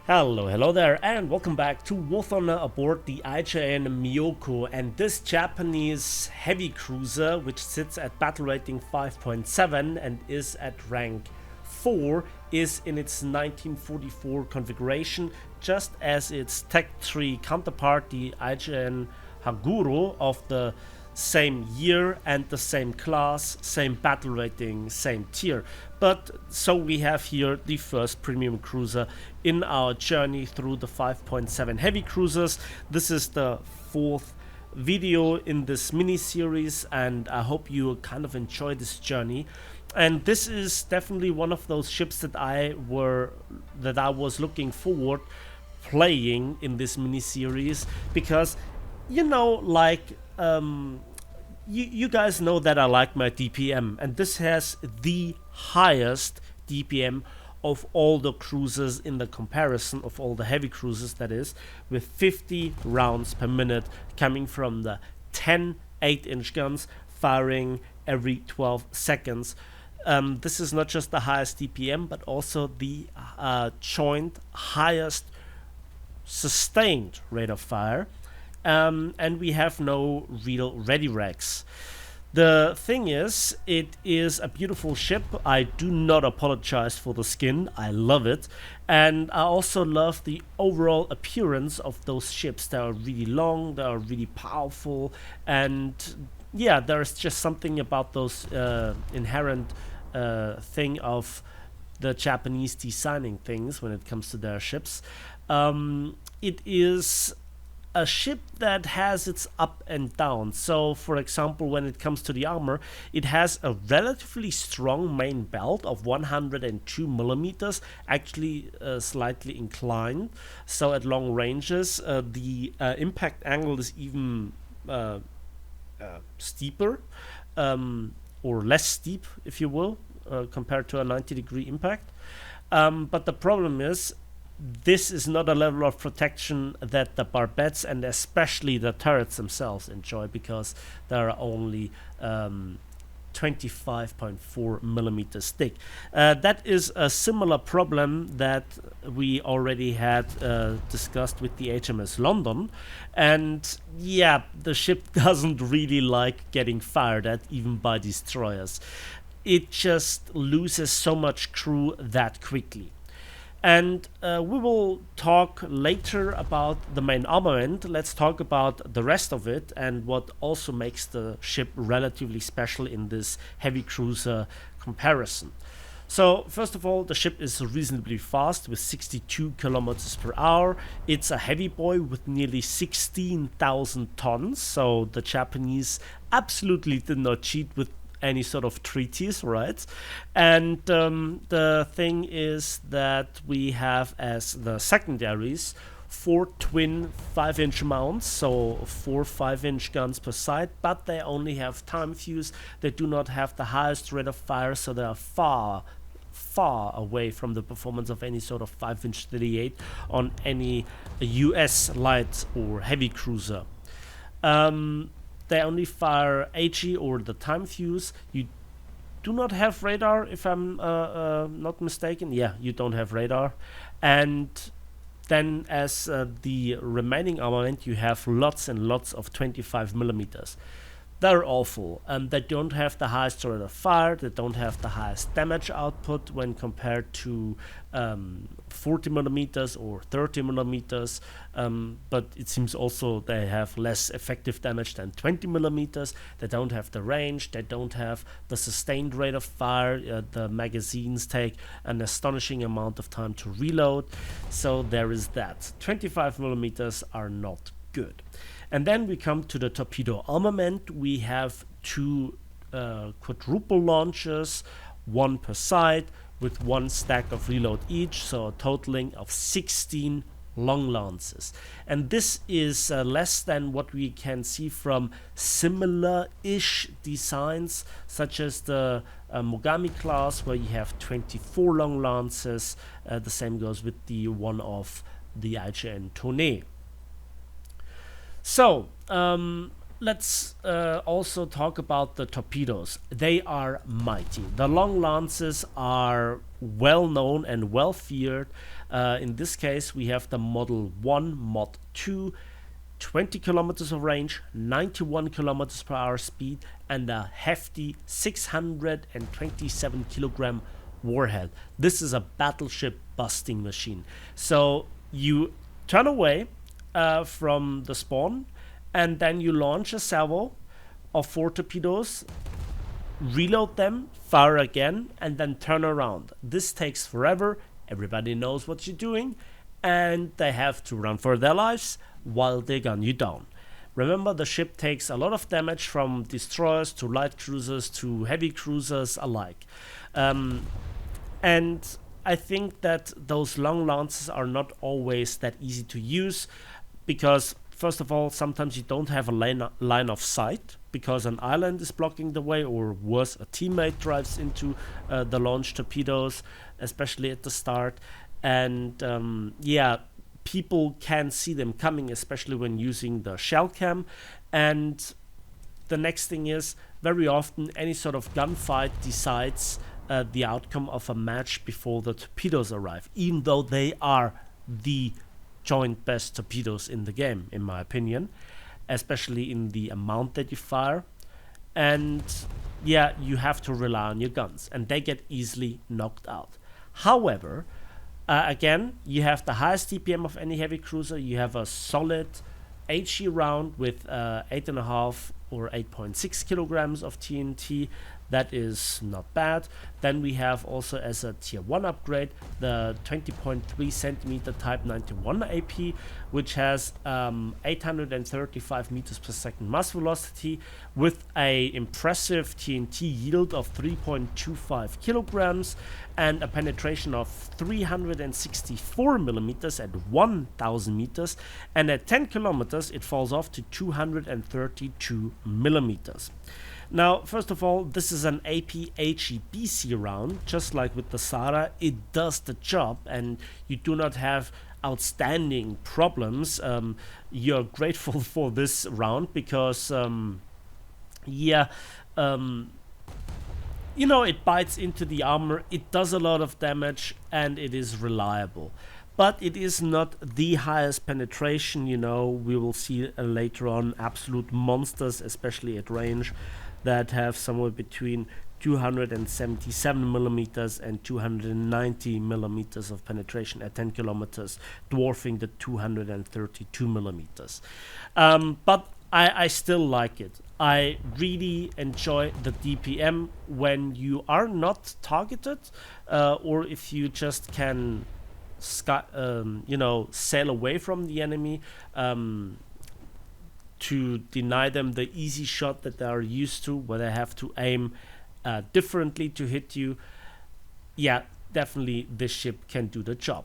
Hello there, and welcome back to War Thunder aboard the IJN Myoko. And this Japanese heavy cruiser, which sits at battle rating 5.7 and is at rank 4, is in its 1944 configuration, just as its Tech 3 counterpart, the IJN Haguro, of the same year and the same class, same battle rating, same tier. But so we have here the first premium cruiser in our journey through the 5.7 heavy cruisers. This is the fourth video in this mini series, and I hope you kind of enjoy this journey. And this is definitely one of those ships that I was looking forward playing in this mini series, because you guys know that I like my DPM, and this has the highest DPM of all the cruisers in the comparison of all the heavy cruisers, that is, with 50 rounds per minute coming from the 10 8-inch guns firing every 12 seconds. This is not just the highest DPM, but also the joint highest sustained rate of fire. And we have no real ready racks. The thing is, it is a beautiful ship. I do not apologize for the skin. I love it. And I also love the overall appearance of those ships. They are really long, they are really powerful, and yeah, there's just something about those inherent thing of the Japanese designing things when it comes to their ships. It is a ship that has its up and down. So for example, when it comes to the armor, it has a relatively strong main belt of 102 millimeters, actually slightly inclined, so at long ranges the impact angle is even steeper, or less steep, if you will, compared to a 90-degree impact. But the problem is, this is not a level of protection that the barbettes and especially the turrets themselves enjoy, because they are only 25.4 millimeters thick. That is a similar problem that we already had discussed with the HMS London, and yeah, the ship doesn't really like getting fired at, even by destroyers. It just loses so much crew that quickly. And we will talk later about the main armament. Let's talk about the rest of it and what also makes the ship relatively special in this heavy cruiser comparison. So first of all, the ship is reasonably fast with 62 kilometers per hour. It's a heavy boy with nearly 16,000 tons. So the Japanese absolutely did not cheat with any sort of treaties, right? And the thing is that we have as the secondaries 4 twin 5-inch mounts, so 4 5-inch guns per side, but they only have time fuse. They do not have the highest rate of fire, so they are far away from the performance of any sort of 5-inch 38 on any US light or heavy cruiser. They only fire AG or the time fuse. You do not have radar, if I'm not mistaken. Yeah, you don't have radar. And then as the remaining armament, you have lots and lots of 25 millimeters. They're awful. They don't have the highest rate of fire. They don't have the highest damage output when compared to 40 millimeters or 30 millimeters. But it seems also they have less effective damage than 20 millimeters. They don't have the range. They don't have the sustained rate of fire. The magazines take an astonishing amount of time to reload. So there is that. 25 millimeters are not good. And then we come to the torpedo armament. We have 2 quadruple launchers, 1 per side, with 1 stack of reload each, so a totaling of 16 long lances. And this is less than what we can see from similar-ish designs, such as the Mogami class, where you have 24 long lances. The same goes with the one of the IJN Tone. So, let's also talk about the torpedoes. They are mighty. The long lances are well known and well feared. In this case, we have the Model 1, Mod 2, 20 kilometers of range, 91 kilometers per hour speed, and a hefty 627 kilogram warhead. This is a battleship busting machine. So you turn away from the spawn, and then you launch a salvo of 4 torpedoes, reload them, fire again, and then turn around. This takes forever. Everybody knows what you're doing, and they have to run for their lives while they gun you down. Remember, the ship takes a lot of damage from destroyers to light cruisers to heavy cruisers alike. And I think that those long lances are not always that easy to use because, first of all, sometimes you don't have a line of sight because an island is blocking the way, or worse, a teammate drives into the launch torpedoes, especially at the start. And people can see them coming, especially when using the shell cam. And the next thing is, very often any sort of gunfight decides the outcome of a match before the torpedoes arrive, even though they are the joint best torpedoes in the game, in my opinion, especially in the amount that you fire. And yeah, you have to rely on your guns, and they get easily knocked out. However, again, you have the highest DPM of any heavy cruiser. You have a solid HE round with 8.5 or 8.6 kilograms of TNT. That is not bad. Then we have also, as a tier 1 upgrade, the 20.3 centimeter Type 91 AP, which has 835 meters per second mass velocity with a impressive TNT yield of 3.25 kilograms and a penetration of 364 millimeters at 1000 meters, and at 10 kilometers it falls off to 232 millimeters. Now, first of all, this is an AP-HE-BC round. Just like with the SARA, it does the job, and you do not have outstanding problems. You're grateful for this round because, it bites into the armor, it does a lot of damage, and it is reliable. But it is not the highest penetration. We will see later on absolute monsters, especially at range, that have somewhere between 277 millimeters and 290 millimeters of penetration at 10 kilometers, dwarfing the 232 millimeters. But I still like it. I really enjoy the DPM when you are not targeted, or if you just can sail away from the enemy, to deny them the easy shot that they are used to, where they have to aim differently to hit you. Yeah, definitely this ship can do the job.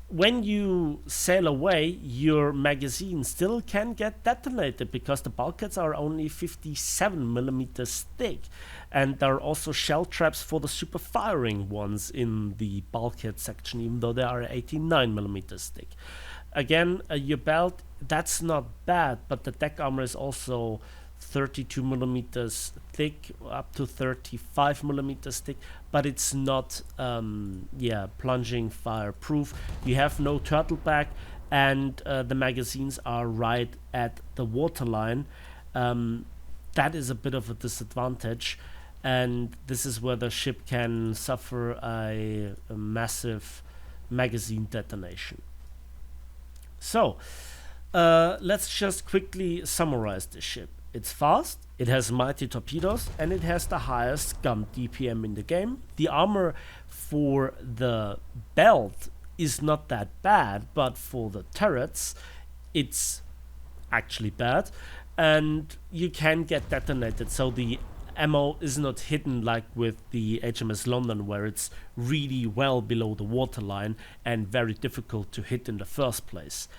When you sail away, your magazine still can get detonated because the bulkheads are only 57 millimeters thick, and there are also shell traps for the super firing ones in the bulkhead section, even though they are 89 millimeters thick. Again, your belt, that's not bad, but the deck armor is also 32 millimeters thick, up to 35 millimeters thick, but it's not plunging fireproof. You have no turtle back, and the magazines are right at the waterline. That is a bit of a disadvantage, and this is where the ship can suffer a massive magazine detonation. So, let's just quickly summarize this ship. It's fast, it has mighty torpedoes, and it has the highest gun DPM in the game. The armor for the belt is not that bad, but for the turrets, it's actually bad. And you can get detonated, so the ammo is not hidden like with the HMS London, where it's really well below the waterline and very difficult to hit in the first place.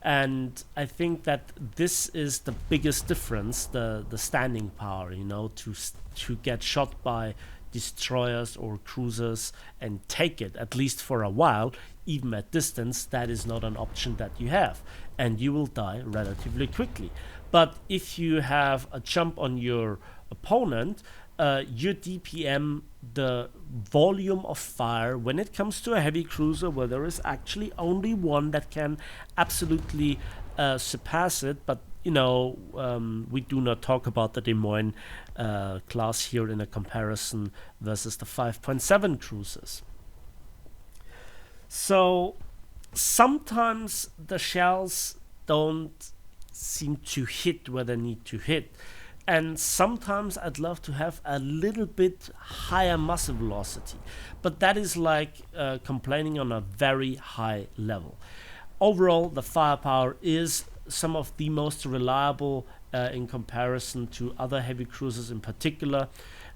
And I think that this is the biggest difference, the standing power, to get shot by destroyers or cruisers and take it, at least for a while, even at distance. That is not an option that you have, and you will die relatively quickly. But if you have a jump on your opponent, your DPM, the volume of fire, when it comes to a heavy cruiser, where there is actually only one that can absolutely surpass it, but you know, we do not talk about the Des Moines class here in a comparison versus the 5.7 cruisers. So sometimes the shells don't seem to hit where they need to hit. And sometimes I'd love to have a little bit higher muzzle velocity. But that is like complaining on a very high level. Overall, the firepower is some of the most reliable in comparison to other heavy cruisers in particular.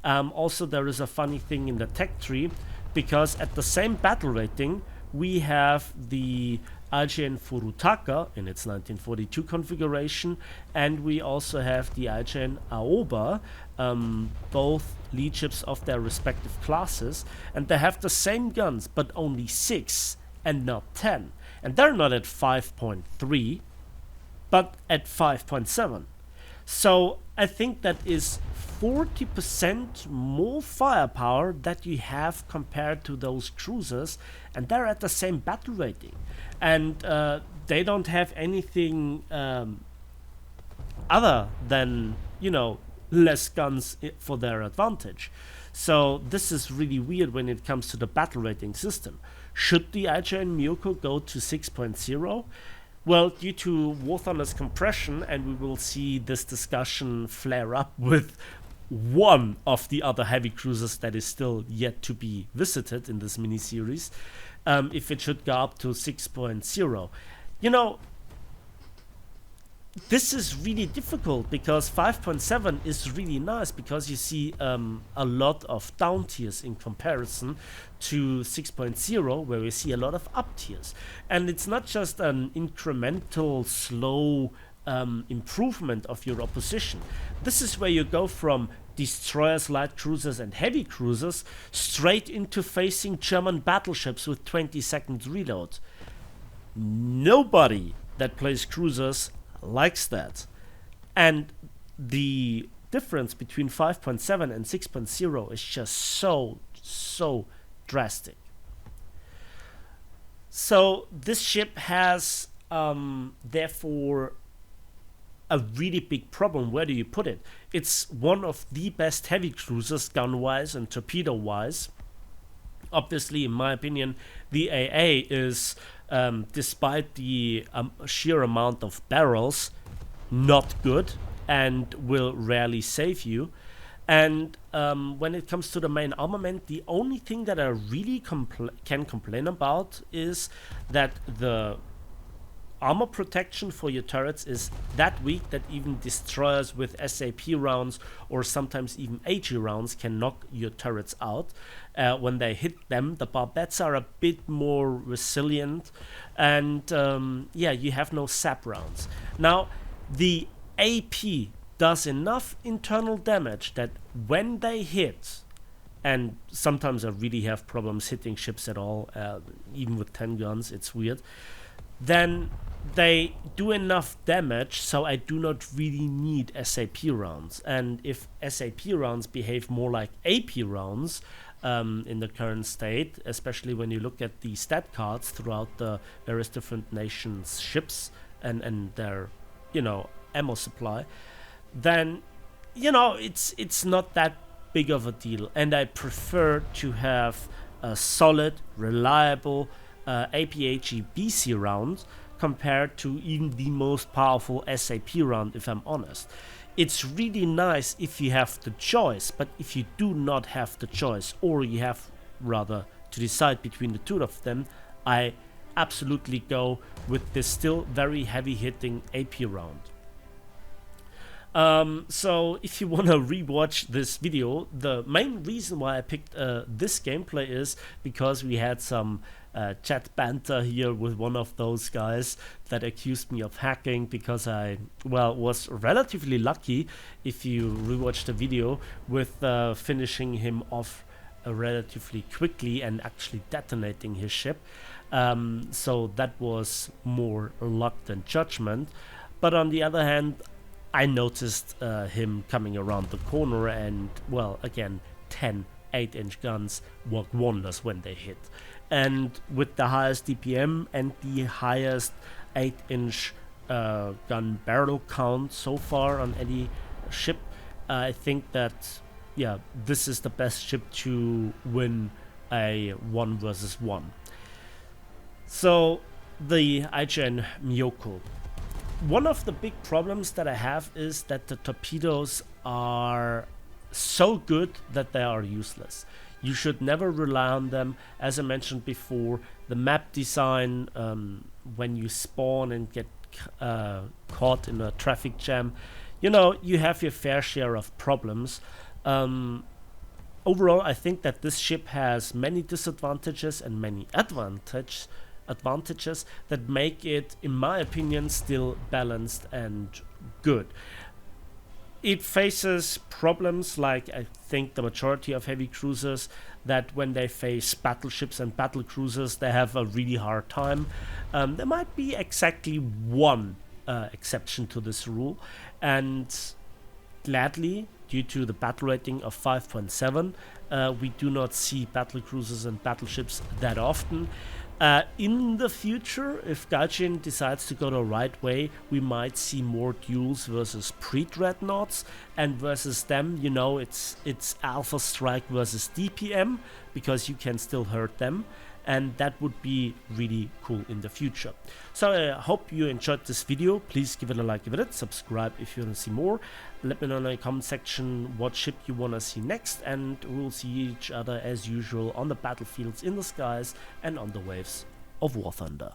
Also, there is a funny thing in the tech tree, because at the same battle rating, we have the IJN Furutaka in its 1942 configuration, and we also have the IJN Aoba, both lead ships of their respective classes, and they have the same guns but only 6 and not 10, and they're not at 5.3 but at 5.7. So I think that is 40% more firepower that you have compared to those cruisers, and they're at the same battle rating, and they don't have anything other than, you know, less guns for their advantage. So this is really weird when it comes to the battle rating system. Should the IJN Myoko go to 6.0? Well, due to War Thunder's compression, and we will see this discussion flare up with one of the other heavy cruisers that is still yet to be visited in this mini-series, if it should go up to 6.0. You know, this is really difficult, because 5.7 is really nice, because you see a lot of down tiers in comparison to 6.0, where we see a lot of up tiers. And it's not just an incremental slow improvement of your opposition. This is where you go from destroyers, light cruisers and heavy cruisers straight into facing German battleships with 20 seconds reload. Nobody that plays cruisers likes that. And the difference between 5.7 and 6.0 is just so drastic. So this ship has therefore a really big problem. Where do you put it? It's one of the best heavy cruisers gun-wise and torpedo-wise. Obviously, in my opinion, the AA is, despite the sheer amount of barrels, not good and will rarely save you. And when it comes to the main armament, the only thing that I really can complain about is that the armor protection for your turrets is that weak that even destroyers with SAP rounds or sometimes even AG rounds can knock your turrets out. When they hit them, the barbettes are a bit more resilient, and yeah, you have no SAP rounds. Now, the AP does enough internal damage that when they hit, and sometimes I really have problems hitting ships at all, even with 10 guns, it's weird, then they do enough damage, so I do not really need SAP rounds. And if SAP rounds behave more like AP rounds in the current state, especially when you look at the stat cards throughout the various different nations' ships and their, you know, ammo supply, then, you know, it's not that big of a deal. And I prefer to have a solid, reliable APAG BC round compared to even the most powerful SAP round, if I'm honest. It's really nice if you have the choice, but if you do not have the choice, or you have rather to decide between the two of them, I absolutely go with this still very heavy hitting AP round. So if you want to rewatch this video, the main reason why I picked this gameplay is because we had some chat banter here with one of those guys that accused me of hacking, because I, well, was relatively lucky, if you rewatch the video, with finishing him off relatively quickly and actually detonating his ship. So that was more luck than judgment. But on the other hand, I noticed him coming around the corner, and well, again, 10 8-inch guns work wonders when they hit. And with the highest DPM and the highest 8-inch gun barrel count so far on any ship, I think that, yeah, this is the best ship to win a 1 versus 1. So the IJN Myoko. One of the big problems that I have is that the torpedoes are so good that they are useless. You should never rely on them. As I mentioned before, the map design, when you spawn and get caught in a traffic jam, you know, you have your fair share of problems. Overall, I think that this ship has many disadvantages and many advantages that make it, in my opinion, still balanced and good. It faces problems like, I think, the majority of heavy cruisers, that when they face battleships and battle cruisers, they have a really hard time. There might be exactly one exception to this rule, and gladly, due to the battle rating of 5.7, we do not see battle cruisers and battleships that often. In the future, if Gaijin decides to go the right way, we might see more duels versus pre-dreadnoughts, and versus them, you know, it's Alpha Strike versus DPM, because you can still hurt them, and that would be really cool in the future. So I hope you enjoyed this video. Please give it a like, give it a subscribe if you want to see more. Let me know in the comment section what ship you want to see next, and we'll see each other as usual on the battlefields, in the skies, and on the waves of War Thunder.